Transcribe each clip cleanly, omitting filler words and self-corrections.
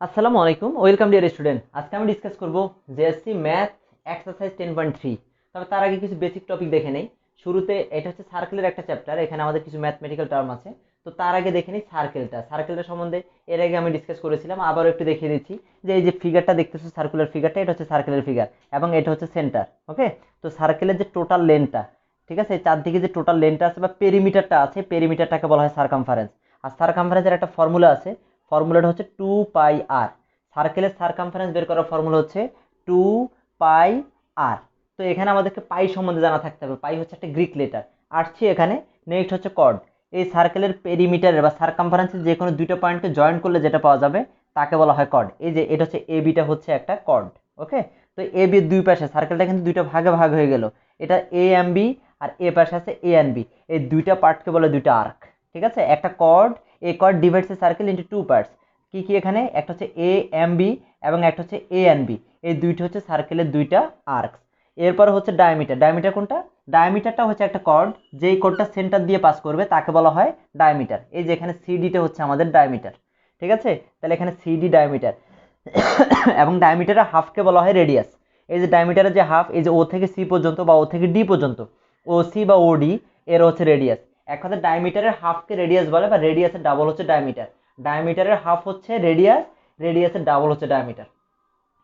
আসসালামু আলাইকুম, welcome dear student. আজকে আমি ডিসকাস করব জেএসসি ম্যাথ এক্সারসাইজ 10.3। তবে তার আগে কিছু বেসিক টপিক দেখে নেই। শুরুতে এটা হচ্ছে সার্কেলের একটা চ্যাপ্টার, এখানে আমাদের কিছু ম্যাথমেটিক্যাল টার্ম আছে। তো তার আগে দেখে নিই সার্কেলটা সম্বন্ধে এর আগে আমি ডিসকাস করেছিলাম, আবারও একটু দেখিয়ে দিচ্ছি যে এই যে ফিগারটা দেখতেছো, সার্কুলার ফিগারটা, এটা হচ্ছে সার্কেলের ফিগার এবং এটা হচ্ছে সেন্টার। ওকে, তো সার্কেলের যে টোটাল লেন্থটা, ঠিক আছে, চারদিকে যে টোটাল লেন্থটা আছে বা পেরিমিটারটা আছে, পেরিমিটারটাকে বলা হয় সারকামফারেন্স। আর সারকামফারেন্সের একটা ফর্মুলা আছে, ফর্মুলাটা হচ্ছে 2πr। সার্কেলের সারকামফারেন্স বের করার ফর্মুলা হচ্ছে 2πr। তো এখানে আমাদেরকে পাই সম্বন্ধে জানা থাকতে হবে। পাই হচ্ছে একটা গ্রিক লেটার। আসছি এখানে, নেক্সট হচ্ছে কর্ড। এই সার্কেলের পেরিমিটারের বা সারকামফারেন্সের যে কোনো দুটো পয়েন্টকে জয়েন করলে যেটা পাওয়া যাবে তাকে বলা হয় কর্ড। এই যে এটা হচ্ছে এ বিটা হচ্ছে একটা কর্ড। ওকে, তো এ বির দুই পাশে সার্কেলটা কিন্তু দুইটা ভাগে ভাগ হয়ে গেল। এটা এ এম বি আর এ পাশে আছে এ এন বি। এই দুইটা পার্টকে বলে দুইটা আর্ক। ঠিক আছে, একটা chord, a chord divides a circle into two parts. কি কি এখানে একটা হচ্ছে এ এম বি এবং একটা হচ্ছে এ এন বি। এই দুইটা হচ্ছে সার্কেলের দুইটা আর্কস। এরপর হচ্ছে ডায়ামিটার। ডায়ামিটার কোনটা? ডায়ামিটারটা হচ্ছে একটা কর্ড, যেই কর্ডটা সেন্টার দিয়ে পাস করবে তাকে বলা হয় ডায়ামিটার। এই যে এখানে সিডিটা হচ্ছে আমাদের ডায়ামিটার। ঠিক আছে, তাহলে এখানে সিডি ডায়ামিটার। এবং ডায়ামিটারের হাফকে বলা হয় রেডিয়াস। এই যে ডায়ামিটারের যে হাফ, এই যে ও থেকে সি পর্যন্ত বা ও থেকে ডি পর্যন্ত, ও সি বা ও ডি, এর হচ্ছে রেডিয়াস। এক কথা ডায়ামিটারের হাফকে রেডিয়াস বলে, বা রেডিয়াসের ডাবল হচ্ছে ডায়ামিটার। ডায়ামিটারের হাফ হচ্ছে রেডিয়াস, রেডিয়াসের ডাবল হচ্ছে ডায়ামিটার।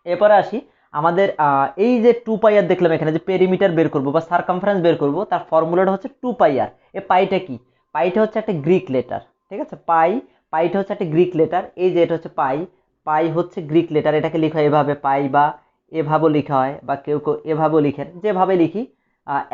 এরপরে আসি আমাদের এই যে 2πr দেখলাম, এখানে যে পেরিমিটার বের করব বা সারকামফারেন্স বের করব, তার ফর্মুলাটা হচ্ছে 2πr। এই পাইটা কি? পাইটা হচ্ছে একটা গ্রিক লেটার। ঠিক আছে, পাইটা হচ্ছে একটা গ্রিক লেটার। এই যে এটা হচ্ছে পাই, পাই হচ্ছে গ্রিক লেটার। এটাকে লেখা হয় এভাবে পাই, বা এভাবেও লেখা হয়, বা কেউ কেউ এভাবেও লিখেন, যেভাবে লিখি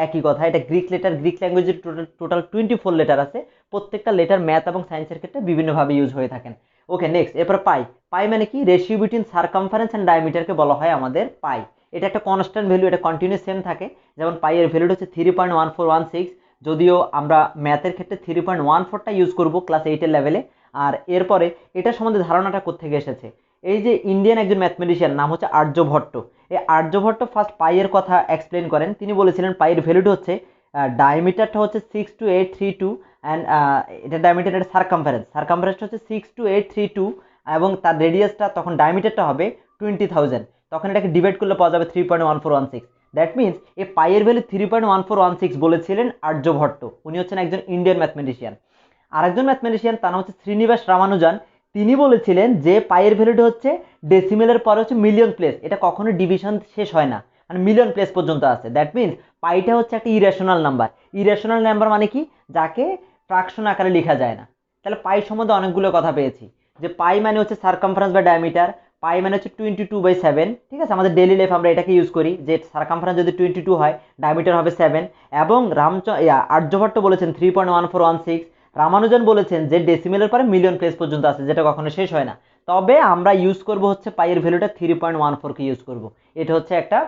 একই কথা। এটা গ্রিক লেটার। গ্রিক ল্যাঙ্গুয়েজের টোটাল 24 লেটার আছে। প্রত্যেকটা লেটার ম্যাথ এবং সায়েন্সের ক্ষেত্রে বিভিন্নভাবে ইউজ হয়ে থাকেন। ওকে, নেক্সট এরপর পাই। পাই মানে কি? রেশিও বিটুইন সারকামফারেন্স এন্ড ডায়ামিটারকে বলা হয় আমাদের পাই। এটা একটা কনস্ট্যান্ট ভ্যালু, এটা কন্টিনিউস সেম থাকে। যেমন পাই এর ভ্যালুটা হচ্ছে 3.1416, যদিও আমরা ম্যাথের ক্ষেত্রে 3.14টা ইউজ করব ক্লাস 8 লেভেলে। আর এরপরে এটার সম্বন্ধে ধারণাটা কোত্থেকে এসেছে? এই যে ইন্ডিয়ান একজন ম্যাথমেটিশিয়ান নাম হচ্ছে আর্যভট্ট। এই আর্যভট্ট ফার্স্ট পাইয়ের কথা এক্সপ্লেন করেন। তিনি বলেছিলেন পাইয়ের ভ্যালুটা হচ্ছে, ডায়ামিটারটা হচ্ছে 62832 অ্যান্ড এটা ডায়ামিটার, এটা সারকামফারেন্সটা হচ্ছে 62832 এবং তার রেডিয়াসটা তখন ডায়ামিটারটা হবে 20,000। তখন এটাকে ডিভাইড করলে পাওয়া যাবে 3.1416। দ্যাট মিনস এই পাইয়ের ভ্যালু 3.1416 বলেছিলেন আর্যভট্ট। উনি হচ্ছেন একজন ইন্ডিয়ান ম্যাথমেটিশিয়ান। আরেকজন ম্যাথমেটিশিয়ান তার নাম হচ্ছে শ্রীনিবাস রামানুজান। তিনি বলেছিলেন যে পাইয়ের ভ্যালুটা হচ্ছে ডেসিমেলের পরে হচ্ছে মিলিয়ন প্লেস। এটা কখনো ডিভিশন শেষ হয় না, মানে মিলিয়ন প্লেস পর্যন্ত আছে। দ্যাট মিনস পাইটা হচ্ছে একটা ইরেশনাল নাম্বার। ইরেশনাল নাম্বার মানে কি? যাকে ফ্র্যাকশন আকারে লেখা যায় না। তাহলে পাই সম্বন্ধে অনেকগুলো কথা পেয়েছি। যে পাই মানে হচ্ছে সারকামফারেন্স বা ডায়ামিটার। পাই মানে হচ্ছে 22/7। ঠিক আছে, আমাদের ডেইলি লাইফ আমরা এটাকে ইউজ করি, যে সারকামফারেন্স যদি 22 হয়, ডায়ামিটার হবে 7। এবং আর্যভট্ট বলেছেন 3.1416। রামানুজন বলেছেন যে ডেসিমেলের পরে মিলিয়ন প্লেস পর্যন্ত আছে, যেটা কখনো শেষ হয় না। তবে আমরা ইউজ করব হচ্ছে পাইয়ের ভ্যালুটা 3.14কে ইউজ করব। এটা হচ্ছে একটা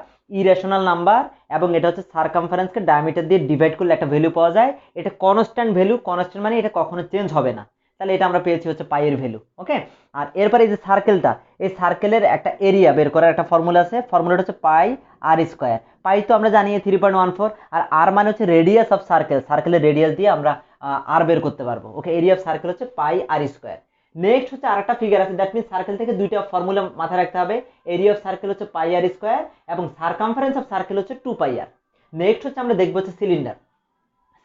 ইরেশনাল নাম্বার এবং এটা হচ্ছে সারকামফারেন্সকে ডায়ামিটার দিয়ে ডিভাইড করলে একটা ভ্যালু পাওয়া যায়। এটা কনস্ট্যান্ট ভ্যালু, কনস্ট্যান্ট মানে এটা কখনো চেঞ্জ হবে না। তাহলে এটা আমরা পেয়েছি হচ্ছে পাইয়ের ভ্যালু। ওকে, আর এরপরে এই যে সার্কেলটা, এই সার্কেলের একটা এরিয়া বের করার একটা ফর্মুলা আছে। ফর্মুলাটা হচ্ছে পাই আর স্কোয়ার। পাই তো আমরা জানি 3.14, আর আর মানে হচ্ছে রেডিয়াস অফ সার্কেল। সার্কেলের রেডিয়াস দিয়ে আমরা আর বের করতে পারবো। ওকে, এরিয়া অফ সার্কেল হচ্ছে পাই আর স্কোয়ার। নেক্সট হচ্ছে আরেকটা ফিগার আছে, দ্যাট মিনস সার্কেল থেকে দুইটা ফর্মুলা মাথায় রাখতে হবে। এরিয়া অফ সার্কেল হচ্ছে পাই আর স্কোয়ার এবং সারকামফারেন্স অফ সার্কেল হচ্ছে 2πr। নেক্সট হচ্ছে আমরা দেখবো হচ্ছে সিলিন্ডার।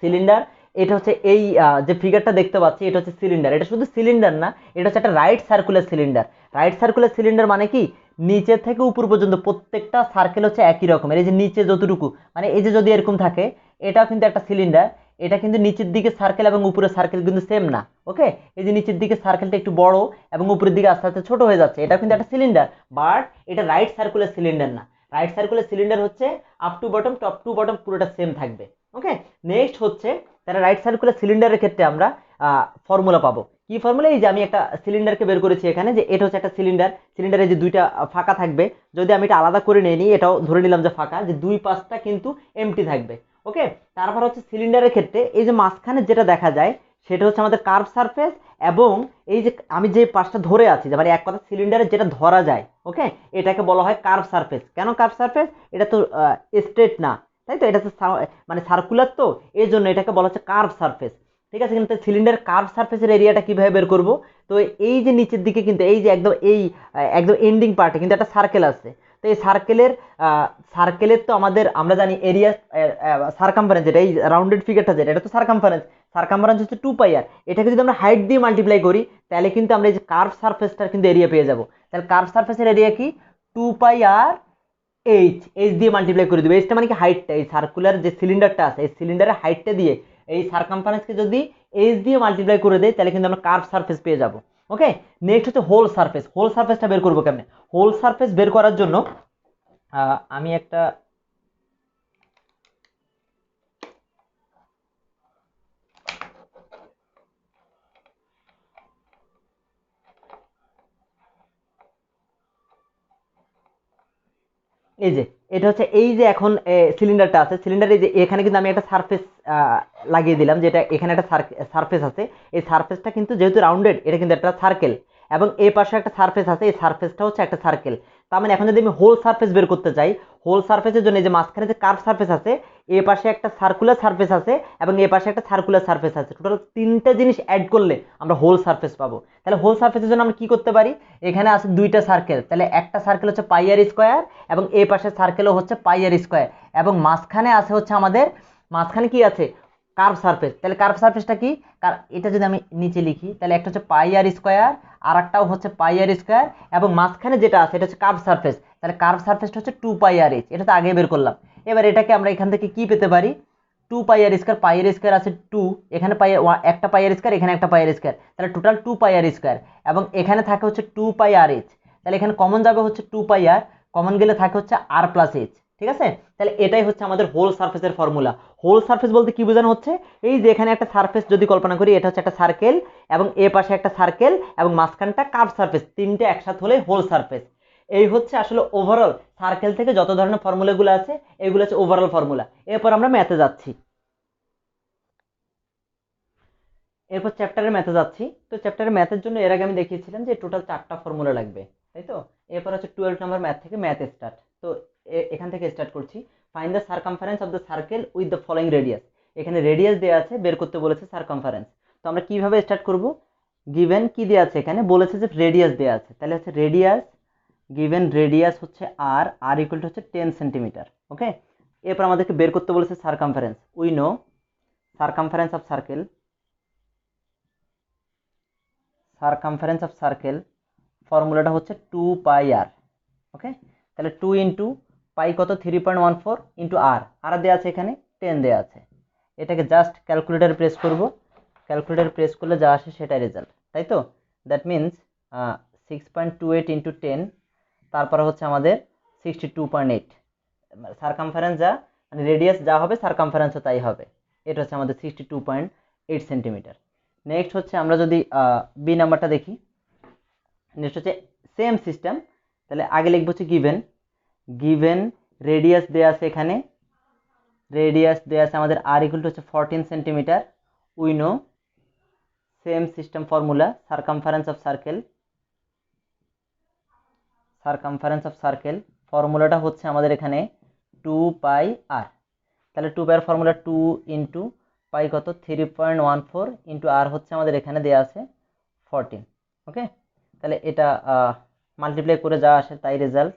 সিলিন্ডার, এটা হচ্ছে এই যে ফিগারটা দেখতে পাচ্ছি, এটা হচ্ছে সিলিন্ডার। এটা শুধু সিলিন্ডার না, এটা হচ্ছে একটা right circular cylinder. Right circular cylinder মানে কি? নিচে থেকে উপর পর্যন্ত প্রত্যেকটা সার্কেল হচ্ছে একই রকমের। এই যে নিচে যতটুকু, মানে এই যে যদি এরকম থাকে, এটাও কিন্তু একটা সিলিন্ডার। এটা কিন্তু নিচের দিকে সার্কেল এবং উপরের সার্কেল কিন্তু সেম না। ওকে, এই যে নিচের দিকে সার্কেলটা একটু বড় এবং উপরের দিকে আস্তে আস্তে ছোট হয়ে যাচ্ছে, এটা কিন্তু একটা সিলিন্ডার। বাট এটা রাইট সার্কুলার সিলিন্ডার না। রাইট সার্কুলার সিলিন্ডার হচ্ছে up to bottom, top to bottom পুরোটা সেম থাকবে। ওকে, নেক্সট হচ্ছে তাহলে রাইট সার্কুলার সিলিন্ডারের ক্ষেত্রে আমরা ফর্মুলা পাবো। কি ফর্মুলা? এই যে আমি একটা সিলিন্ডারকে বের করেছি এখানে, যে এটা হচ্ছে একটা সিলিন্ডার। সিলিন্ডারে যে দুইটা ফাঁকা থাকবে, যদি আমি এটা আলাদা করে নিই, এটাও ধরে নিলাম যে ফাঁকা, যে দুই পাশটা কিন্তু এমটি থাকবে। ওকে, তারপর হচ্ছে সিলিন্ডারের ক্ষেত্রে এই যে মাঝখানে যেটা দেখা যায় সেটা হচ্ছে আমাদের কার্ভ সারফেস। এবং এই যে আমি যে পাশটা ধরে আছি, যে মানে এক কথা সিলিন্ডারে যেটা ধরা যায়, ওকে, এটাকে বলা হয় কার্ভ সারফেস। কেন কার্ভ সারফেস? এটা তো স্ট্রেট না, তাই তো, এটা তো মানে সার্কুলার, তো এই জন্য এটাকে বলা হচ্ছে কার্ভ সারফেস। ঠিক আছে, কিন্তু সিলিন্ডার কার্ভ সারফেসের এরিয়াটা কিভাবে বের করব? তো এই যে নিচের দিকে কিন্তু এই যে একদম এন্ডিং পার্টে কিন্তু একটা সার্কেল আছে। তো এই সার্কেলের তো আমরা জানি এরিয়া সারকামফারেন্স, যেটা এই রাউন্ডেড ফিগারটা যেটা, এটা তো সারকামফারেন্স হচ্ছে 2 পাই আর। এটাকে যদি আমরা হাইট দিয়ে মাল্টিপ্লাই করি তাহলে কিন্তু আমরা এই যে কার্ভ সারফেসটার কিন্তু এরিয়া পেয়ে যাব। তাহলে কার্ভ সারফেসের এরিয়া কি? 2 পাই আর এইচ দিয়ে মাল্টিপ্লাই করে দেবে। এইচটা মানে কি? হাইটটা। এই সার্কুলার যে সিলিন্ডারটা আছে এই সিলিন্ডারের হাইটটা দিয়ে এই সারকামফারেন্সকে যদি এইচ দিয়ে মাল্টিপ্লাই করে দেয় তাহলে কিন্তু আমরা কার্ভ সারফেস পেয়ে যাব। ওকে, নেক্সট হচ্ছে হোল সারফেস। হোল সারফেসটা বের করবো কেমনে? হোল সারফেস বের করার জন্য আমি একটা এই যে এটা হচ্ছে এই যে এখন সিলিন্ডারটা আছে, সিলিন্ডারে যে এখানে কিন্তু আমি একটা সারফেস লাগিয়ে দিলাম, যেটা এখানে একটা সারফেস আছে। এই সারফেসটা কিন্তু যেহেতু রাউন্ডেড, এটা কিন্তু একটা সার্কেল, এবং এই পাশে একটা সারফেস আছে, এই সারফেসটা হচ্ছে একটা সার্কেল। তার মানে এখন যদি আমি হোল সারফেস বের করতে চাই, হোল সারফেসের জন্য এই যে মাঝখানে যে কার্ভ সারফেস আছে, এ পাশে একটা সার্কুলার সারফেস আছে এবং এ পাশে একটা সার্কুলার সারফেস আছে, টোটাল 3টা জিনিস অ্যাড করলে আমরা হোল সারফেস পাবো। তাহলে হোল সারফেসের জন্য আমরা কি করতে পারি? এখানে আছে 2টা সার্কেল, তাহলে একটা সার্কেল হচ্ছে পাই আর স্কোয়ার এবং এই পাশের সার্কেলও হচ্ছে পাই আর স্কোয়ার, এবং মাঝখানে আছে হচ্ছে আমাদের, মাঝখানে কি আছে? Curve surface. তাহলে কার্ভ সারফেসটা কি? এটা যদি আমি নিচে লিখি তাহলে একটা হচ্ছে পাই আর স্কোয়ার, আর একটাও হচ্ছে পাই আর স্কোয়ার, এবং মাঝখানে যেটা আছে এটা হচ্ছে কার্ভ সারফেস। তাহলে কার্ভ সারফেসটা হচ্ছে 2 পাই আর এইচ, এটা তো আগে বের করলাম। এবার এটাকে আমরা এখান থেকে কি পেতে পারি? 2 পাই আর স্কোয়ার, পাই আর স্কোয়ার আছে 2, এখানে একটা পাই আর স্কোয়ার, এখানে একটা পাই আর স্কোয়ার, তাহলে টোটাল 2 পাই আর স্কোয়ার, এবং এখানে থাকে হচ্ছে 2 পাই আর এইচ। তাহলে এখানে কমন যাবে হচ্ছে 2 পাই আর, কমন গেলে থাকে হচ্ছে আর প্লাস এইচ। ঠিক আছে, তাহলে এটাই হচ্ছে আমাদের হোল সারফেসের ফর্মুলা। হোল সারফেস বলতে কি বোঝানো হচ্ছে? এই যে এখানে একটা সারফেস যদি কল্পনা করি, এটা হচ্ছে একটা সার্কেল এবং এ পাশে একটা সার্কেল এবং মাঝখানটা কার্ভ সারফেস, 3টে একসাথে হলে হোল সারফেস। এই হচ্ছে আসলে ওভারঅল সার্কেল থেকে যত ধরনের ফর্মুলাগুলো আছে এগুলো হচ্ছে ওভারঅল ফর্মুলা। এরপর আমরা ম্যাথে যাচ্ছি, এরপর চ্যাপ্টারের ম্যাথে যাচ্ছি। তো চ্যাপ্টারের ম্যাথের জন্য এর আগে আমি দেখিয়েছিলাম যে টোটাল 4টা ফর্মুলা লাগবে, তাই তো? এরপর হচ্ছে 12 নম্বর ম্যাথ থেকে ম্যাথ স্টার্ট। তো এখান থেকে স্টার্ট করছি। Find the circumference of the circle with the following radius. এখানে রেডিয়াস দেওয়া আছে, বের করতে বলেছে সারকামফারেন্স। তো আমরা কিভাবে স্টার্ট করব? গিভেন কি দেওয়া আছে? এখানে বলেছে যে রেডিয়াস দেওয়া আছে, তাহলে হচ্ছে রেডিয়াস, গিভেন রেডিয়াস হচ্ছে আর ইকুয়াল টু হচ্ছে 10 সেন্টিমিটার। ওকে, এরপর আমাদেরকে বের করতে বলেছে circumference. We know circumference of circle, circumference of circle ফর্মুলাটা হচ্ছে 2 পাই আর। ওকে, তাহলে 2 ইন্টু পাই কত? 3.14 ইন্টু আর দেওয়া আছে এখানে 10 দেওয়া আছে। এটাকে জাস্ট ক্যালকুলেটারে প্রেস করব, ক্যালকুলেটারে প্রেস করলে যা আসে সেটাই রেজাল্ট, তাই তো? দ্যাট মিনস 6.28 ইন্টু 10, তারপরে হচ্ছে আমাদের 62.8। সারকামফারেন্স যা, মানে রেডিয়াস যা হবে সারকামফারেন্সও তাই হবে। এটা হচ্ছে আমাদের 62.8 সেন্টিমিটার। নেক্সট হচ্ছে আমরা যদি বি নাম্বারটা দেখি, নেক্সট হচ্ছে সেম সিস্টেম। তাহলে আগে লিখবো হচ্ছে গিভেন, গিভেন রেডিয়াস দেওয়া আছে এখানে, রেডিয়াস দেওয়া আছে আমাদের আর ইকুয়াল টু হচ্ছে 14 centimetre. We know same system formula circumference of circle, circumference of circle ফর্মুলাটা হচ্ছে আমাদের এখানে 2 পাই আর। তাহলে 2 পাই এর ফর্মুলা 2 ইন্টু পাই কত? 3.14 ইন্টু আর হচ্ছে আমাদের এখানে দেওয়া আছে 14। ওকে, তাহলে এটা মাল্টিপ্লাই করে যা আসে তাই রেজাল্ট।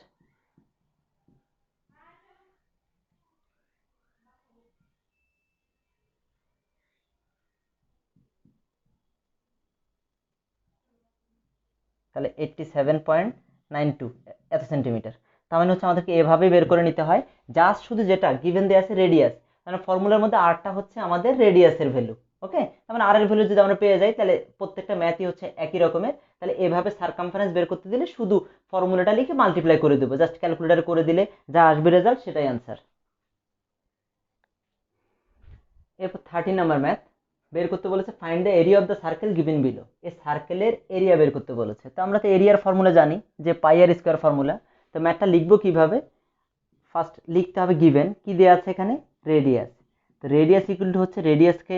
তাহলে 87.92 এত সেন্টিমিটার। তার মানে হচ্ছে আমাদেরকে এভাবে বের করে নিতে হয়। জাস্ট শুধু যেটা গিভেন দেওয়া আছে রেডিয়াস, মানে ফর্মুলার মধ্যে আরটা হচ্ছে আমাদের রেডিয়াসের ভ্যালু। ওকে, তার মানে আর এর ভ্যালু যদি আমরা পেয়ে যাই তাহলে প্রত্যেকটা ম্যাথই হচ্ছে একই রকমের। তাহলে এভাবে সারকামফারেন্স বের করতে দিলে শুধু ফর্মুলাটা লিখে মাল্টিপ্লাই করে দেবো, জাস্ট ক্যালকুলেটার করে দিলে যা আসবে রেজাল্ট সেটাই অ্যান্সার। এরপর 13 নাম্বার ম্যাথ, বের করতে বলেছে find the area of the circle given below. এই সার্কেলের এরিয়া বের করতে বলেছে। তো আমরা তো এরিয়ার ফর্মুলা জানি যে পাই আর স্কোয়ার ফর্মুলা। তো ম্যাথটা লিখবো কিভাবে? ফার্স্ট লিখতে হবে গিভেন কি দেওয়া আছে এখানে? রেডিয়াস। তো রেডিয়াস ইকুয়াল টু হচ্ছে, রেডিয়াসকে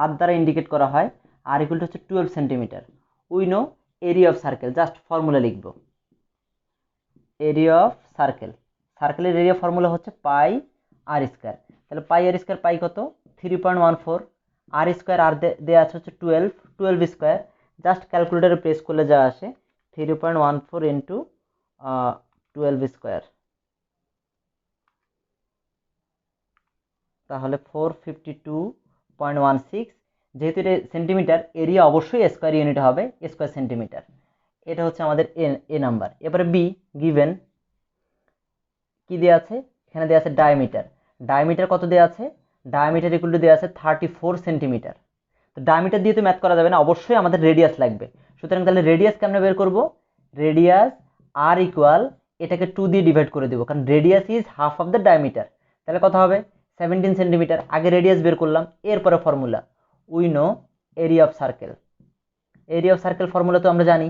আর দ্বারা ইন্ডিকেট করা হয়, আর ইকুয়াল টু হচ্ছে 12 centimetre. We know area of circle, just formula লিখবো এরিয়া অফ সার্কেল। সার্কেলের এরিয়া ফর্মুলা হচ্ছে পাই আর স্কোয়ার। তাহলে পাই আর স্কোয়ার পাই কত? 3.14, আর স্কোয়ার আর দেওয়া আছে হচ্ছে 12 স্কোয়ার, জাস্ট ক্যালকুলেটারে প্রেস করলে যা আসে 3.14 ইন্টু 12 স্কোয়ার, তাহলে 452.16। যেহেতু এটা সেন্টিমিটার, এরিয়া অবশ্যই স্কোয়ার ইউনিট হবে, স্কোয়ার সেন্টিমিটার। এটা হচ্ছে আমাদের এ নাম্বার। এবারে বি, গিভেন কি দেওয়া আছে, এখানে দেওয়া আছে ডায়ামিটার। ডায়ামিটার কত দেওয়া আছে, ডায়ামিটার ইকুয়াল টু দেওয়া আছে 34 সেন্টিমিটার। তো ডায়ামিটার দিয়ে তো ম্যাথ করা যাবে না, অবশ্যই আমাদের রেডিয়াস লাগবে। সুতরাং তাহলে রেডিয়াস কেমনে বের করব, রেডিয়াস আর ইকুয়াল এটাকে 2 দিয়ে ডিভাইড করে দেবো, কারণ radius is half of the diameter. তাহলে কত হবে 17 সেন্টিমিটার। আগে রেডিয়াস বের করলাম, এরপরে formula we know area of circle. Area of circle formula তো আমরা জানি,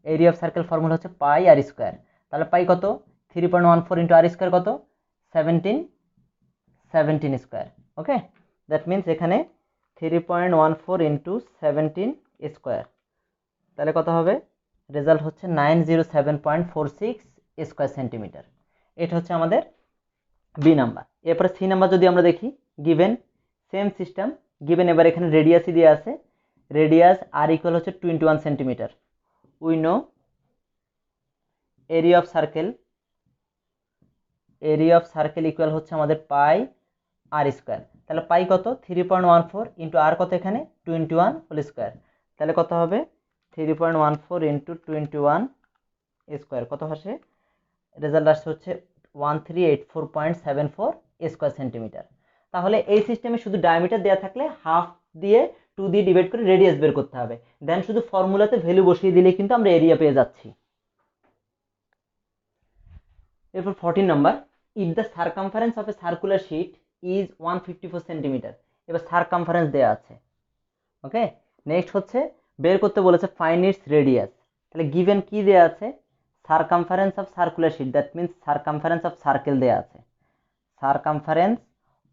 এরিয়া অফ সার্কেল ফর্মুলা হচ্ছে পাই আর স্কোয়ার। তাহলে পাই কত 3.14 ইন্টু আর স্কোয়ার কত 17 স্কোয়ার। ওকে, দ্যাট মিনস এখানে 3.14 ইন্টু 17 স্কোয়ার, তাহলে কত হবে, রেজাল্ট হচ্ছে 907.46 স্কোয়ার সেন্টিমিটার। এটা হচ্ছে আমাদের বি নাম্বার। এরপরে সি নাম্বার যদি আমরা দেখি, গিভেন সেম সিস্টেম, গিভেন এবার এখানে রেডিয়াসই দিয়ে আছে, রেডিয়াস আর ইকুয়াল হচ্ছে 21 centimetre. We know area of circle, area of circle equal হচ্ছে আমাদের পাই আর স্কোয়ার। তাহলে পাই কত 3.14 ইন্টু আর কত এখানে 21 হোল স্কোয়ার, তাহলে কত হবে 3.14 ইন্টু 21 স্কোয়ার, কত আসে, রেজাল্ট আসছে হচ্ছে 1384.74 স্কোয়ার সেন্টিমিটার। তাহলে এই সিস্টেমে শুধু ডায়ামিটার দেওয়া থাকলে হাফ দিয়ে 2 দিয়ে ডিভাইড করে রেডিয়াস বের করতে হবে, দেন শুধু ফর্মুলাতে ভ্যালু বসিয়ে দিলে কিন্তু আমরা এরিয়া পেয়ে যাচ্ছি। এরপর 14 number, if the circumference of a circular sheet is 154 centimetre. এবার সারকামফারেন্স দেওয়া আছে। ওকে, নেক্সট হচ্ছে বের করতে বলেছে ফাইন্ড ইটস রেডিয়াস। তাহলে গিভেন কি দেওয়া আছে, circumference of circular sheet, that means circumference of circle দেওয়া আছে। সারকামফারেন্স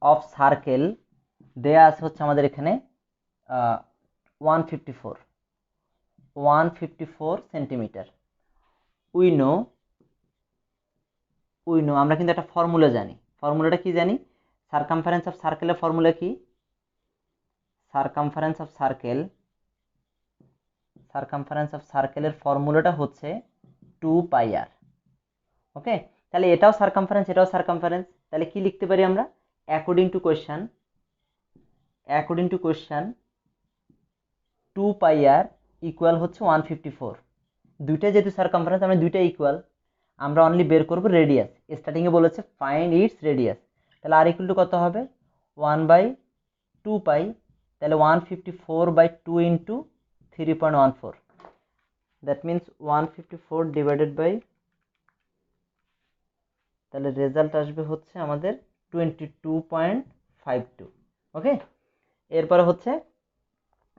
অফ সার্কেল দেওয়া আছে হচ্ছে আমাদের এখানে 154 সেন্টিমিটার। উই নো আমরা কিন্তু একটা ফর্মুলা জানি, ফর্মুলাটা কি জানি, সারকামফারেন্স অফ সার্কেলের ফর্মুলা কি, সারকামফারেন্স অফ সার্কেলের ফর্মুলাটা হচ্ছে 2 পাই আর। ওকে, তাহলে এটাও সারকামফারেন্স, এটাও সারকামফারেন্স, তাহলে কি লিখতে পারি আমরা, according to question 2 pi r equal হচ্ছে 154। দুইটা যেহেতু সারকামফারেন্স, আমরা দুইটা ইকুয়াল, আমরা অনলি বের করব রেডিয়াস। স্টার্টিংয়ে বলেছে ফাইন্ড ইটস রেডিয়াস, তাহলে আর ইকুয়াল টু কত হবে 1/2 পাই, তাহলে 154/2 into 3.14, that means 154 divided by, তাহলে রেজাল্ট আসবে হচ্ছে আমাদের 22.52। ওকে, এরপরে হচ্ছে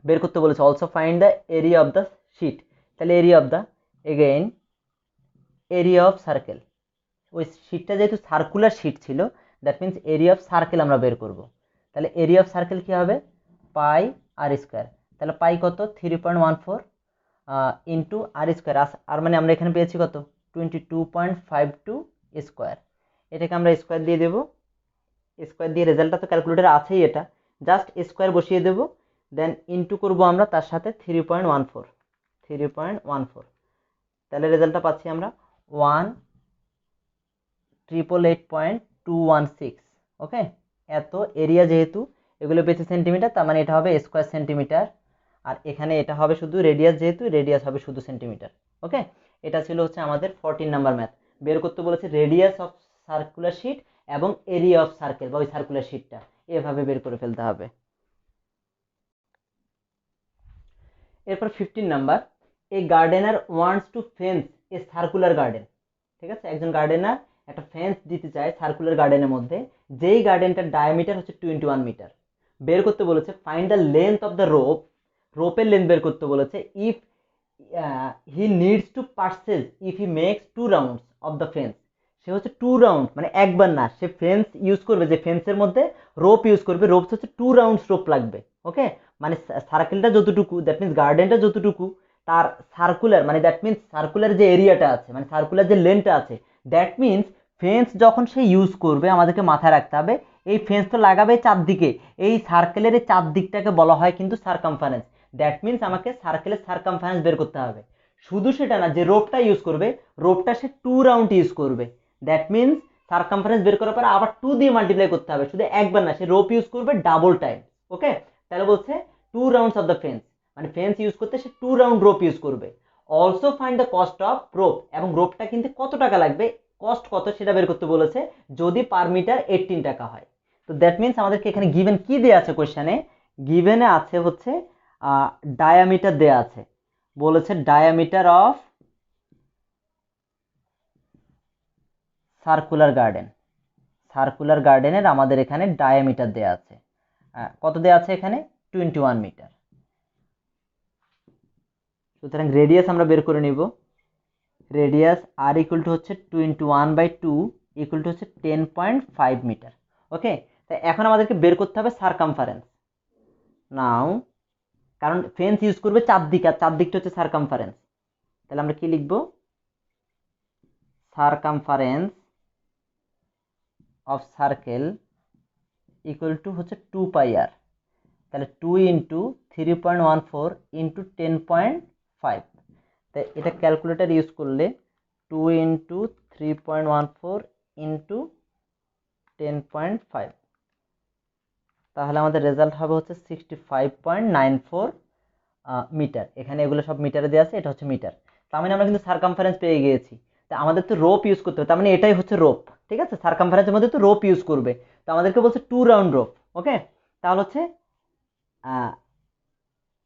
বের করতে বলেছে also find the area of the sheet. তাহলে area of the, again area of circle, ওই শিটটা যেহেতু সার্কুলার শিট ছিল, that means area of circle আমরা বের করব। তাহলে এরিয়া অফ সার্কেল কি হবে পাই আর স্কোয়ার, তাহলে পাই কত 3.14 ইন্টু আর স্কোয়ার, আর মানে আমরা এখানে পেয়েছি কত 22.52 স্কোয়ার। এটাকে আমরা স্কোয়ার দিয়ে দেবো, স্কোয়ার দিয়ে রেজাল্টটা তো ক্যালকুলেটার আছেই, এটা জাস্ট স্কোয়ার বসিয়ে দেবো, দেন ইন্টু করবো আমরা তার সাথে 3.14, তাহলে রেজাল্টটা পাচ্ছি আমরা 1,888.216। ওকে, এত এরিয়া, যেহেতু এগুলো পেয়েছে সেন্টিমিটার, তার মানে এটা হবে স্কোয়ার সেন্টিমিটার, আর এখানে এটা হবে শুধু রেডিয়াস, যেহেতু রেডিয়াস হবে শুধু সেন্টিমিটার। ওকে, এটা ছিল হচ্ছে আমাদের 14 নাম্বার ম্যাথ। বের করতে বলেছে রেডিয়াস অফ সার্কুলার শিট এবং এরিয়া অফ সার্কেল বা ওই সার্কুলার শিটটা, এভাবে বের করে ফেলতে হবে। এরপর 15 number, A gardener wants to fence A circular garden. ঠিক আছে, একজন গার্ডেনার একটা ফেন্স দিতে চায় সার্কুলার গার্ডেনের মধ্যে, যেই গার্ডেনটার ডায়ামিটার হচ্ছে 21 মিটার। বের করতে বলেছে find the length of the rope, রোপের লেন্থ বের করতে বলেছে if he needs to purchase if he makes 2 rounds of the fence. সে হচ্ছে 2 রাউন্ড, মানে একবার না, সে ফেন্স ইউজ করবে, যে ফেন্সের মধ্যে রোপ ইউজ করবে, রোপ হচ্ছে 2 রাউন্ডস রোপ লাগবে। ওকে, মানে সার্কেলটা যতটুকু, দ্যাট মিনস গার্ডেনটা যতটুকু, তার সার্কুলার, মানে দ্যাট মিনস সার্কুলার যে এরিয়াটা আছে, মানে সার্কুলার যে লেন্থটা আছে, দ্যাট মিনস ফেন্স যখন সে ইউজ করবে আমাদেরকে মাথায় রাখতে হবে এই ফেন্স তো লাগাবে চারদিকে, এই সার্কেলের এই চারদিকটাকে বলা হয় কিন্তু সারকামফারেন্স। দ্যাট মিনস আমাকে সার্কেলের সারকামফারেন্স বের করতে হবে। শুধু সেটা না, যে রোপটা ইউজ করবে রোপটা সে 2 রাউন্ড ইউজ করবে, দ্যাট মিনস সারকামফারেন্স বের করার পর আবার 2 দিয়ে মাল্টিপ্লাই করতে হবে, শুধু একবার না, সে রোপ ইউজ করবে ডাবল টাইম। ওকে, তাহলে বলছে 2 রাউন্ডস অফ দ্য ফেন্স, মানে ফেন্স ইউজ করতে সে 2 রাউন্ড রোপ ইউজ করবে। Also find the cost of rope, এবং রোপটা কিন্তু কত টাকা লাগবে, কস্ট কত সেটা বের করতে বলেছে, যদি পার মিটার 18 টাকা হয়। তো দ্যাট মিনস আমাদেরকে এখানে গিভেন কি দেয়া আছে কোশ্চেনে, গিভেনে আছে হচ্ছে ডায়ামিটার দেয়া আছে, বলেছে diameter of circular garden, circular গার্ডেনের আমাদের এখানে ডায়ামিটার দেয়া আছে, কত দেয়া আছে এখানে 21 মিটার। সুতরাং রেডিয়াস আমরা বের করে নিব, রেডিয়াস আর ইকুয়াল টু হচ্ছে 2 × 1/2 ইকুয়াল টু হচ্ছে 10.5 মিটার। ওকে, তাই এখন আমাদেরকে বের করতে হবে সারকামফারেন্স নাও, কারণ ফেন্স ইউজ করবে চারদিক, আর চারদিকটা হচ্ছে সারকামফারেন্স। তাহলে আমরা কি লিখব, circumference of circle equal to হচ্ছে 2 পাই আর, তাহলে 2 × 3.14 × 10.5, তাই এটা ক্যালকুলেটর ইউজ করলে 2 × 3.14 × 10.5, তাহলে আমাদের রেজাল্ট হবে হচ্ছে 65.94 মিটার। এখানে এগুলো সব মিটারে দেওয়া আছে, এটা হচ্ছে মিটার। তার মানে আমরা কিন্তু সারকামফারেন্স পেয়ে গিয়েছি। তা আমাদের তো রোপ ইউজ করতে হবে, তার মানে এটাই হচ্ছে রোপ, ঠিক আছে, সারকামফারেন্সের মধ্যে তো রোপ ইউজ করবে, তো আমাদেরকে বলছে 2 রাউন্ড রোপ। ওকে, তাহলে হচ্ছে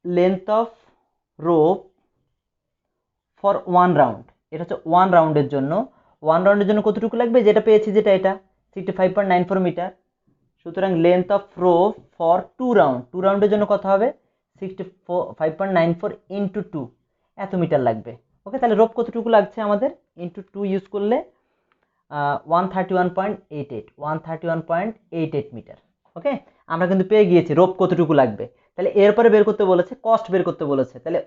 length of rope for 1 round, এটা হচ্ছে 1 রাউন্ডের জন্য, 1 রাউন্ডের জন্য কতটুকু লাগবে, যেটা পেয়েছি যেটা এটা 65.94 মিটার। সুতরাং length of rope for 2 round, 2 রাউন্ডের জন্য কত হবে 65.94 × 2, এত মিটার লাগবে। ওকে, তাহলে রোপ কতটুকু লাগছে আমাদের, ইন্টু 2 ইউজ করলে 131.88 মিটার। ওকে, আমরা কিন্তু পেয়ে গিয়েছি রোপ কতটুকু লাগবে। তাহলে এরপরে বের করতে বলেছে, কস্ট বের করতে বলেছে, তাহলে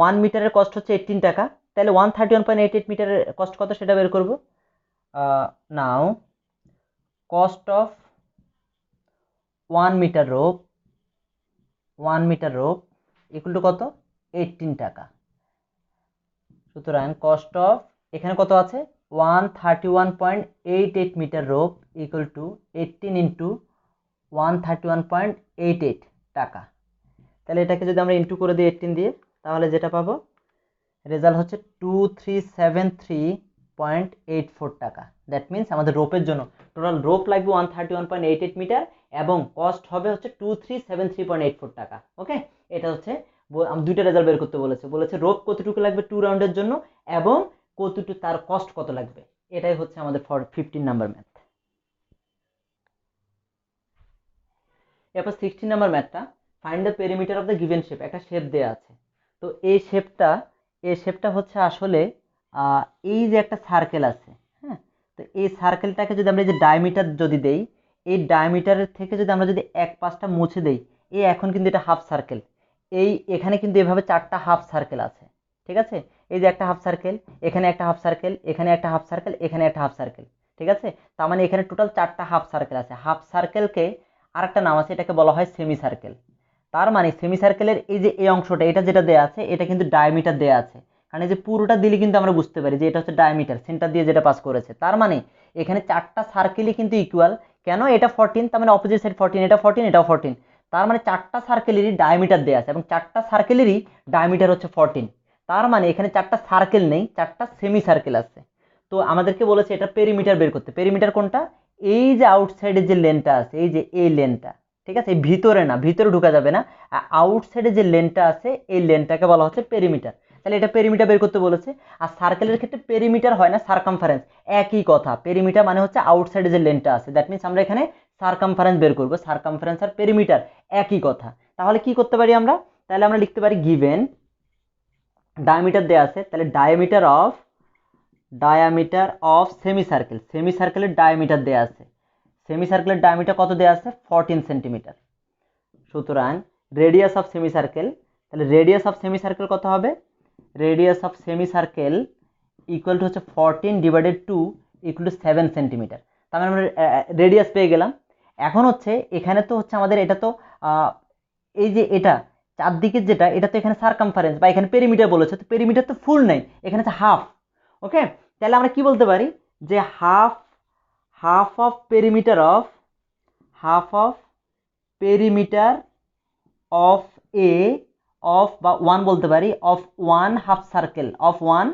1 মিটারের কস্ট হচ্ছে 18 টাকা, তাহলে 131.88 মিটারের কস্ট কত সেটা বের করব। Now cost of 1 metre rope, 1 metre rope equal to কত 18 টাকা। সুতরাং কস্ট অফ এখানে কত আছে 131.88 মিটার রোপ ইকুয়াল টু 18 × 131.88 টাকা। তাহলে এটাকে যদি আমরা ইনটু করে দিই 18 দিয়ে, তাহলে যেটা পাবো রেজাল্ট হচ্ছে 2373.84 টাকা। দ্যাট মিনস আমাদের রোপের জন্য টোটাল রোপ লাগবে 131.88 মিটার, এবং কস্ট হবে হচ্ছে 2373.84 টাকা। ওকে, এটা হচ্ছে দুইটা রেজাল্ট বের করতে বলেছে, বলেছে রোপ কতটুকু লাগবে 2 রাউন্ডের জন্য, এবং কতটুকু তার কস্ট কত লাগবে। এটাই হচ্ছে আমাদের 15 নাম্বার ম্যাথ। এরপর 16 নাম্বার ম্যাথটা, find the perimeter of the given shape, একটা শেপ দেয়া আছে। তো এই শেপটা হচ্ছে আসলে এই যে একটা সার্কেল আছে, হ্যাঁ, তো এই সার্কেলটাকে যদি আমরা এই যে ডায়ামিটার যদি দেই, এই ডায়ামিটারের থেকে যদি আমরা যদি এক পাশটা মুছে দেই, এই এখন কিন্তু এটা হাফ সার্কেল, এই এখানে কিন্তু এভাবে 4টা হাফ সার্কেল আছে, ঠিক আছে, এই যে একটা হাফ সার্কেল, এখানে একটা হাফ সার্কেল, এখানে একটা হাফ সার্কেল, এখানে একটা হাফ সার্কেল, ঠিক আছে, তার মানে এখানে টোটাল 4টা হাফ সার্কেল আছে। হাফ সার্কেলকে আরেকটা নাম আছে, এটাকে বলা হয় সেমি সার্কেল। তার মানে সেমি সার্কেলের এই যে এই অংশটা, এটা যেটা দেয়া আছে, এটা কিন্তু ডায়ামিটার দেয়া আছে, কারণ এই যে পুরোটা দিলে কিন্তু আমরা বুঝতে পারি যে এটা হচ্ছে ডায়ামিটার, সেন্টার দিয়ে যেটা পাস করেছে। তার মানে এখানে 4টা সার্কেলই কিন্তু ইকুয়াল, কেন এটা 14, তার মানে অপোজিট সাইড 14, এটা 14, এটাও 14, তার মানে 4টা সার্কেলেরই ডায়ামিটার দেয়া আছে, এবং 4টা সার্কেলেরই ডায়ামিটার হচ্ছে 14। তার মানে এখানে 4টা সার্কেল নেই, 4টা সেমি সার্কেল আছে। তো আমাদেরকে বলেছে এটা পেরিমিটার বের করতে। পেরিমিটার কোনটা, এই যে আউটসাইডের যে লেনটা আছে, এই যে এই লেনটা, ঠিক আছে, ভিতরে না, ভিতরে ঢোকা যাবে না, আউটসাইডে যে লেনটা আছে এই লেনটাকে বলা হচ্ছে পেরিমিটার। তাহলে এটা পেরিমিটার বের করতে বলেছে। আর সার্কেলের ক্ষেত্রে পেরিমিটার হয় না, সারকামফারেন্স, একই কথা। পেরিমিটার মানে হচ্ছে আউটসাইডে যে লেনটা আছে, দ্যাট মিনস আমরা এখানে সারকামফারেন্স বের করব। সারকামফারেন্স আর পেরিমিটার একই কথা। তাহলে কি করতে পারি আমরা, তাহলে আমরা লিখতে পারি গিভেন ডায়ামিটার দেয়া আছে, তাহলে diameter of semi circle, semi সার্কেলের ডায়ামিটার দেয়া আছে, সেমি সার্কেলের ডায়ামিটার কত দেয়া আছে 14 সেন্টিমিটার। সুতরাং রেডিয়াস অফ সেমি সার্কেল, তাহলে রেডিয়াস অফ সেমি সার্কেল কত হবে, radius of semi circle equal to হচ্ছে 14 / 2 ইকুয়াল টু 7 সেন্টিমিটার। তার মানে আমরা রেডিয়াস পেয়ে গেলাম। এখন হচ্ছে এখানে তো হচ্ছে আমাদের এটা তো এই যে এটা চারদিকের যেটা, এটা তো এখানে সারকামফারেন্স বা এখানে পেরিমিটার বলেছে, তো পেরিমিটার তো ফুল নেই, এখানে আছে হাফ। ওকে, তাহলে আমরা কি বলতে পারি যে half of perimeter of A of বা 1 বলতে পারি, of 1 half circle of 1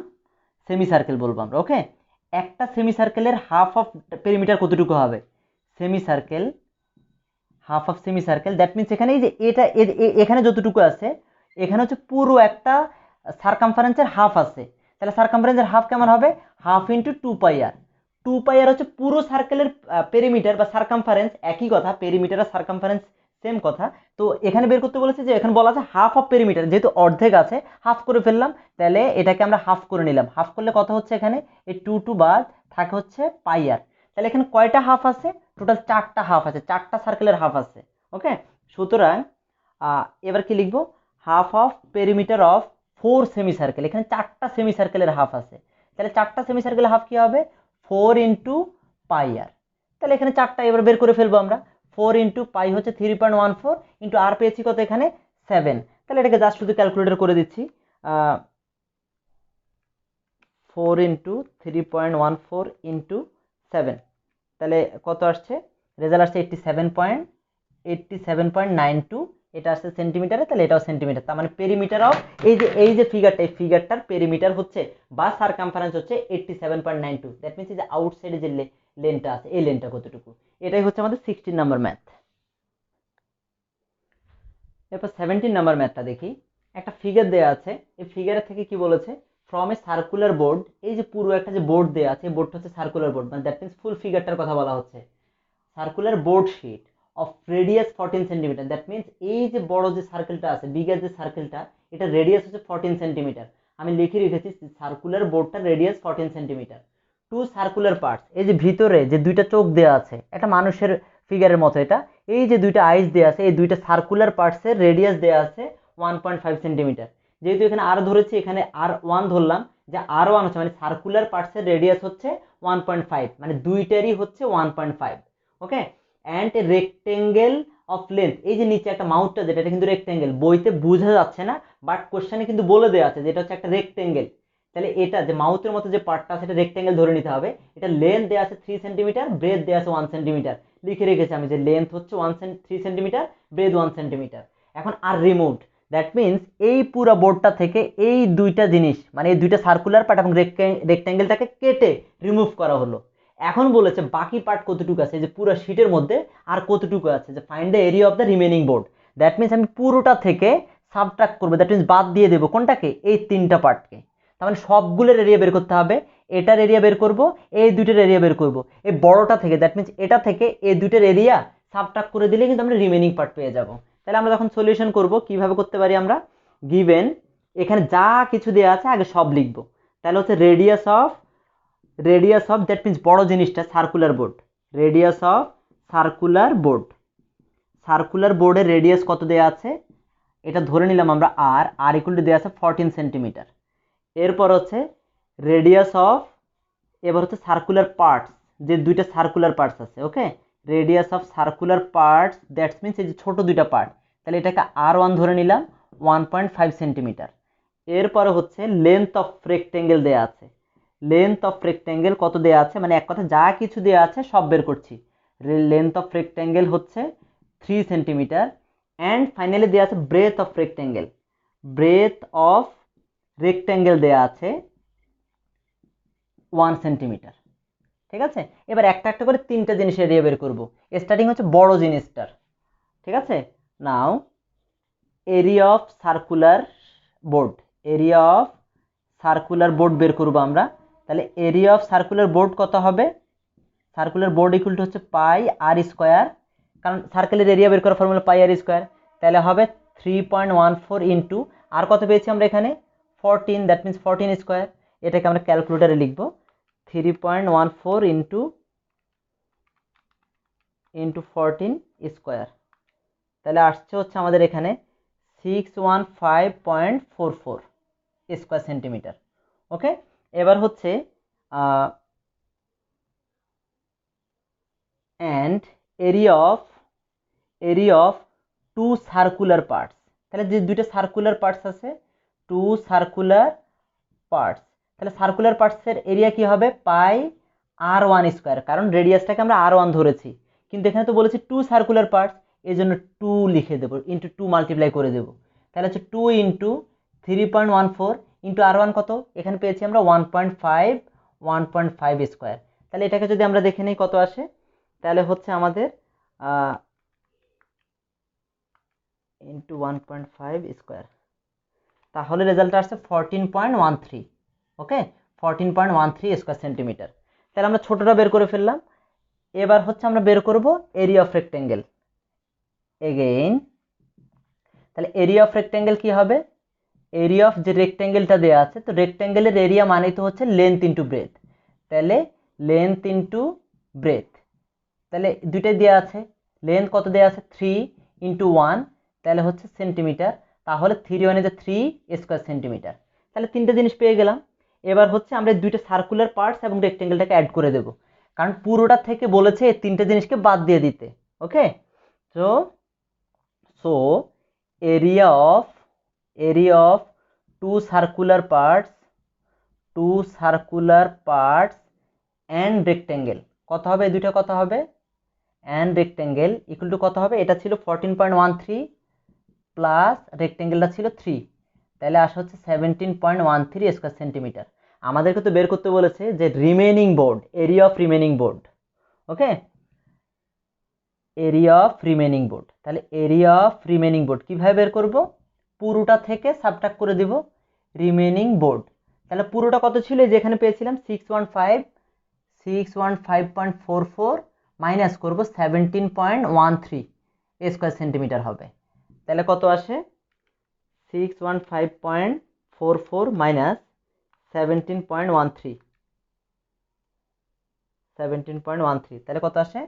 semi circle বলবো আমরা। ওকে, একটা সেমি সার্কেলের হাফ অফ পেরিমিটার কতটুকু হবে? Semi circle, half of semi circle, that means এখানে এই যে এটা এখানে যতটুকু আছে, এখানে হচ্ছে পুরো একটা সারকামফারেন্সের হাফ আছে। তাহলে সারকামফারেন্সের হাফ কেমন হবে? হাফ ইন্টু 2 পাই আর। 2 পাই আর হচ্ছে পুরো সার্কেলের পেরিমিটার বা সারকামফারেন্স, একই কথা, পেরিমিটার আর সারকামফারেন্স সেম কথা। তো এখানে বের করতে বলেছে যে এখানে বলা আছে হাফ অফ পেরিমিটার, যেহেতু অর্ধেক আছে হাফ করে ফেললাম, তাহলে এটাকে আমরা হাফ করে নিলাম। হাফ করলে কত হচ্ছে? এখানে এই 2 বাদ থাকে হচ্ছে পাই আর। তাহলে এখানে কয়টা হাফ আছে? টোটাল 4টা হাফ আছে, 4টা সার্কেলের হাফ আছে। ওকে, সুতরাং এবার কি লিখবো? Half of perimeter of 4 semi circle, এখানে 4টা সেমি সার্কেলের হাফ আছে। তাহলে 4টা সেমি সার্কেলের হাফ কি হবে? 4 ইন্টু পাই আর। তাহলে এখানে 4টা এবার বের করে ফেলবো আমরা। 4 ইন্টু পাই হচ্ছে 3.14 ইন্টু আর পেয়েছি কত এখানে? 7। তাহলে এটাকে জাস্ট শুধু ক্যালকুলেটর করে দিচ্ছি। 4 ইন্টু 3.14 ইন্টু 7, তাহলে কত আসছে? রেজাল্ট আসছে 87.92, এটা আসছে সেন্টিমিটারে, তাহলে এটাও সেন্টিমিটার। তার মানে পেরিমিটার অফ এই যে ফিগারটা, এই ফিগারটার পেরিমিটার হচ্ছে বা সারকামফারেন্স হচ্ছে 87.92। দ্যাট মিনস এই যে আউটসাইডে যে লেনটা আছে, এই লেনটা কতটুকু। এটাই হচ্ছে আমাদের 16 নাম্বার ম্যাথ। এরপর 17 নাম্বার ম্যাথটা দেখি। একটা ফিগার দেয়া আছে, এই ফিগারের থেকে কি বলেছে? ফ্রম এ সার্কুলার বোর্ড, এই যে পুরো একটা যে বোর্ড দেয়া আছে, বোর্ডটা হচ্ছে সার্কুলার বোর্ড, মানে দ্যাট মিনস ফুল ফিগারটার কথা বলা হচ্ছে। Circular board sheet of radius 14 centimetre, that means এই যে বড় যে সার্কেলটা আছে, বিগের যে সার্কেলটা, এটা রেডিয়াস হচ্ছে 14 সেন্টিমিটার। আমি লিখে রেখেছি সার্কুলার বোর্ডটার radius 14 centimetre. Two circular parts, এই যে ভিতরে যে দুইটা চোখ দেওয়া আছে, একটা মানুষের ফিগারের মতো এটা, এই যে দুইটা আইস দেওয়া আছে, এই দুইটা সার্কুলার পার্টসের রেডিয়াস দেওয়া আছে 1.5 সেন্টিমিটার। যেহেতু এখানে আর ধরেছি, এখানে আর 1 ধরলাম, যে আর 1 হচ্ছে মানে সার্কুলার পার্টসের রেডিয়াস হচ্ছে 1.5, মানে দুইটারই হচ্ছে 1.5। Okay, and a rectangle of length, এই যে নিচে একটা মাউথটা যেটা, এটা কিন্তু রেক্টেঙ্গেল, বইতে বোঝা যাচ্ছে না, বাট কোশ্চেনে কিন্তু বলে দেওয়া আছে যে এটা হচ্ছে একটা রেক্টেঙ্গেল। তাহলে এটা যে মাউথের মতো যে পার্টটা আছে, এটা রেক্টেঙ্গেল ধরে নিতে হবে। এটা লেন্থ দেওয়া আছে 3 সেন্টিমিটার, ব্রেথ দেওয়া আছে 1 সেন্টিমিটার। লিখে রেখেছি আমি যে লেন্থ হচ্ছে 3 সেন্টিমিটার, ব্রেথ 1 সেন্টিমিটার। এখন আর রিমুভড, দ্যাট মিনস এই পুরো বোর্ডটা থেকে এই দুইটা জিনিস, মানে এই দুইটা সার্কুলার পার্ট এবং রেক্টেঙ্গেলটাকে কেটে রিমুভ করা হলো। এখন বলেছে বাকি পার্ট কতটুকু আছে, যে পুরো শীটের মধ্যে আর কতটুকু আছে, যে find the area of the remaining board. That means আমি পুরোটা থেকে সাবট্রাক্ট করবো, দ্যাট মিনস বাদ দিয়ে দেবো কোনটাকে? এই 3টা পার্টকে। তার মানে সবগুলোর এরিয়া বের করতে হবে। এটার এরিয়া বের করব, এই দুইটার এরিয়া বের করব, এই বড়টা থেকে, দ্যাট মিনস এটা থেকে এই দুইটার এরিয়া সাবট্রাক্ট করে দিলে কিন্তু আমরা রিমেনিং পার্ট পেয়ে যাব। তাহলে আমরা যখন সলিউশন করব, কিভাবে করতে পারি আমরা? গিভেন এখানে যা কিছু দেওয়া আছে আগে সব লিখবো। তাহলে হচ্ছে রেডিয়াস অফ দ্যাট মিনস বড় জিনিসটা circular board, radius of circular বোর্ডের রেডিয়াস কত দেওয়া আছে? এটা ধরে নিলাম আমরা আর ইকুয়াল টু দেওয়া আছে 14 সেন্টিমিটার। এরপর হচ্ছে রেডিয়াস অফ, এবার হচ্ছে সার্কুলার পার্টস, যে দুইটা সার্কুলার পার্টস আছে। Okay, radius of circular parts, that's means এই যে ছোট দুইটা পার্ট, তাহলে এটাকে আর1 ধরে নিলাম 1.5 সেন্টিমিটার। এরপরে হচ্ছে লেন্থ অফ রেক্টেঙ্গেল দেয়া আছে, লেন্থ অফ রেক্টেঙ্গেল কত দেয়া আছে, মানে এক কথা যা কিছু দেয়া আছে সব বের করছি। লেন্থ অফ রেক্টেঙ্গেল হচ্ছে 3 সেন্টিমিটার। অ্যান্ড ফাইনালি দেয়া আছে ব্রেথ অফ রেক্টেঙ্গেল দেয়া আছে 1 সেন্টিমিটার। ঠিক আছে, এবার একটা একটা করে 3টা জিনিস এরিয়া বের করব। স্টার্টিং হচ্ছে বড় জিনিসটার। ঠিক আছে, নাও এরিয়া অফ সার্কুলার বোর্ড বের করব আমরা। তাহলে এরিয়া অফ সার্কুলার বোর্ড কত হবে? সার্কুলার বোর্ড ইকুয়াল টু হচ্ছে পাই আর স্কোয়ার, কারণ সার্কেলের এরিয়া বের করার ফর্মুলা পাই আর স্কোয়ার। তাহলে হবে 3.14 ইন্টু আর কত পেয়েছি আমরা এখানে? 14, দ্যাট মিনস 14 স্কোয়ার। এটাকে আমরা ক্যালকুলেটারে লিখবো 3.14 ইন্টু 14 স্কোয়ার। তাহলে আসছে হচ্ছে আমাদের এখানে 615.44 স্কোয়ার সেন্টিমিটার। ওকে, এবার হচ্ছে and area of two circular parts. তাহলে যে দুইটা সার্কুলার পার্টস আছে, টু সার্কুলার পার্টস, তাহলে সার্কুলার পার্টসের এরিয়া কি হবে, পাই r1 স্কোয়ার, কারণ রেডিয়াসটাকে আমরা r1 ধরেছি, কিন্তু এখানে তো বলেছি টু সার্কুলার পার্টস, এই জন্য 2 লিখে দেবো, ইন্টু 2 মাল্টিপ্লাই করে দেবো। তাহলে হচ্ছে 2 ইন্টু 3.14 ইন্টু r1 কত, এখানে পেয়েছি আমরা 1.5 স্কোয়ার। তাহলে এটাকে যদি আমরা দেখে নিই কত আসে, তাহলে হচ্ছে আমাদের ইন্টু 1.5 স্কোয়ার, তাহলে রেজাল্ট আসছে 14.13। ওকে, 14.13 স্কোয়ার সেন্টিমিটার। তাহলে আমরা ছোটটা বের করে ফেললাম। এবার হচ্ছে আমরা বের করব এরিয়া অফ রেক্টেঙ্গেল এগেইন। তাহলে এরিয়া অফ রেক্টেঙ্গেল কি হবে, এরিয়া অফ যে রেক্টেঙ্গেলটা দেওয়া আছে, তো রেক্টেঙ্গেলের এরিয়া মানেই তো হচ্ছে লেন্থ ইন্টু ব্রেথ, তাহলে লেন্থ ইন্টু ব্রেথ, তাহলে দুইটাই দেওয়া আছে, লেন্থ কত দেওয়া আছে 3 ইন্টু 1, তাহলে হচ্ছে সেন্টিমিটার, তাহলে 3 1 যে 3 স্কোয়ার সেন্টিমিটার। তাহলে তিনটে জিনিস পেয়ে গেলাম। এবার হচ্ছে আমরা দুইটা সার্কুলার পার্টস এবং রেক্টেঙ্গেলটাকে অ্যাড করে দেব, কারণ পুরোটা থেকে বলেছে এই তিনটে জিনিসকে বাদ দিয়ে দিতে। ওকে, তো so area of two circular parts and rectangle কত হবে, এই দুইটা কত হবে, অ্যান্ড রেক্টেঙ্গেল ইকুয়াল টু কত হবে, এটা ছিল 14.13 প্লাস রেক্টেঙ্গেলটা ছিল 3, তাহলে আসা হচ্ছে 17.13 স্কোয়ার সেন্টিমিটার। আমাদেরকে তো বের করতে বলেছে যে remaining board, area of remaining board. Okay, area of remaining board, তাহলে এরিয়া অফ রিমেনিং বোর্ড কীভাবে বের করব, পুরোটা থেকে সাবট্রাক্ট করে দিব রিমেনিং বোর্ড। তাহলে পুরোটা কত ছিল, যেখানে পেয়েছিলাম 615.44 মাইনাস করব 17.13 স্কোয়ার সেন্টিমিটার হবে। তাহলে কত আসে, 615.44 মাইনাস 17.13, তাহলে কত আসে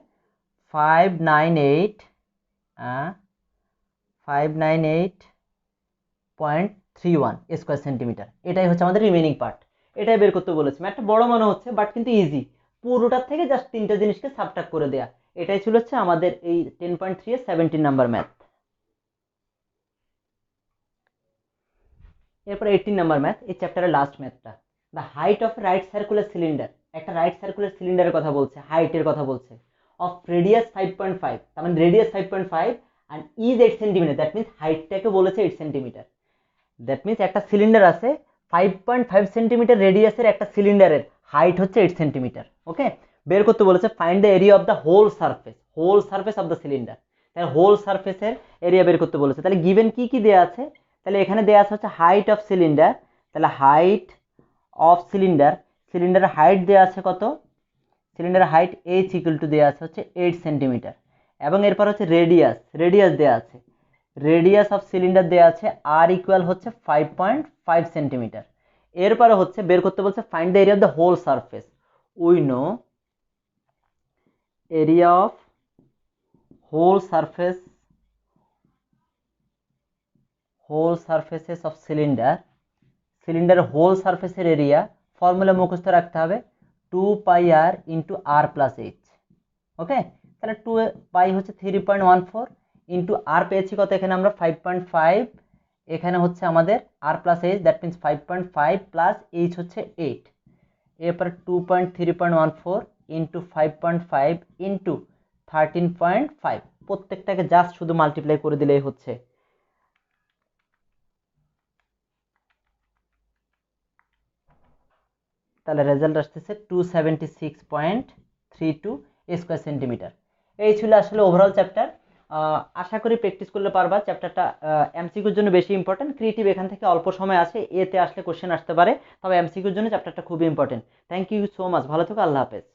598.31 স্কোয়ার সেন্টিমিটার। এটাই হচ্ছে আমাদের রিমেনিং পার্ট, এটাই বের করতে বলেছি। ম্যাথটা বড় মনে হচ্ছে, বাট কিন্তু ইজি, পুরোটার থেকে জাস্ট তিনটা জিনিসকে সাবট্রাক্ট করে দেয়া। এটাই ছিল হচ্ছে আমাদের এই 10.3 এর 17 নাম্বার ম্যাথ। এরপর 18 নাম্বার ম্যাথ, এই চ্যাপ্টারের লাস্ট ম্যাথটা, the height of right circular cylinder. একটা রাইট সার্কুলার সিলিন্ডারের কথা বলছে, হাইটের কথা বলছে, অফ রেডিয়াস 5.5, তার মানে রেডিয়াস 5.5 আর ইজ 8 সেন্টিমিটার, দ্যাট মিনস হাইটটাকে বলেছে 8 সেন্টিমিটার। দ্যাট মিনস একটা সিলিন্ডার আছে 5.5 সেন্টিমিটার রেডিয়াসের, একটা সিলিন্ডারের হাইট হচ্ছে 8 সেন্টিমিটার। ওকে, বের করতে বলেছে find the area of the whole surface of the cylinder. তাহলে হোল সারফেসের এরিয়া বের করতে বলেছে। তাহলে গিভেন কি কি দেওয়া আছে, তাহলে এখানে দেওয়া আছে হচ্ছে হাইট অফ সিলিন্ডার, তাহলে হাইট অফ সিলিন্ডারের হাইট দেওয়া আছে কত, সিলিন্ডারের হাইট এইচ ইকুয়াল টু দেওয়া আছে হচ্ছে 8 সেন্টিমিটার, এবং এরপর হচ্ছে রেডিয়াস দেওয়া আছে, রেডিয়াস অফ সিলিন্ডার দেওয়া আছে আর ইকুয়াল হচ্ছে 5.5 সেন্টিমিটার। এরপরে হচ্ছে বের করতে বলছে find the area of the whole surface. We know area of whole surfaces of সিলিন্ডারের হোল সারফেসের এরিয়া ফর্মুলা মুখস্থ রাখতে হবে, 2 pi r into r plus h. Okay, তাহলে 2 পাই হচ্ছে 3.14 ইন্টু আর পেয়েছি কত, এখানে আমরা 5.5, এখানে হচ্ছে আমাদের r plus h, that means 5.5 plus h হচ্ছে 8, এরপর 2.3.14 ইন্টু 5.5 ইন্টু 13.5, প্রত্যেকটাকে জাস্ট শুধু মাল্টিপ্লাই করে দিলেই হচ্ছে। তাহলে রেজাল্ট আসতেছে 276.32 স্কোয়ার সেন্টিমিটার। এই ছিল আসলে ওভারঅল চ্যাপ্টার। আশা করি প্র্যাকটিস করলে পারবা। চ্যাপ্টারটা এমসিকিউর জন্য বেশি ইম্পর্টেন্ট, ক্রিয়েটিভ এখান থেকে অল্প সময় আছে, এতে আসলে কোশ্চেন আসতে পারে, তবে এমসিকিউর জন্য চ্যাপ্টারটা খুবই important. Thank you so much, ভালো থেকো, আল্লাহ হাফেজ।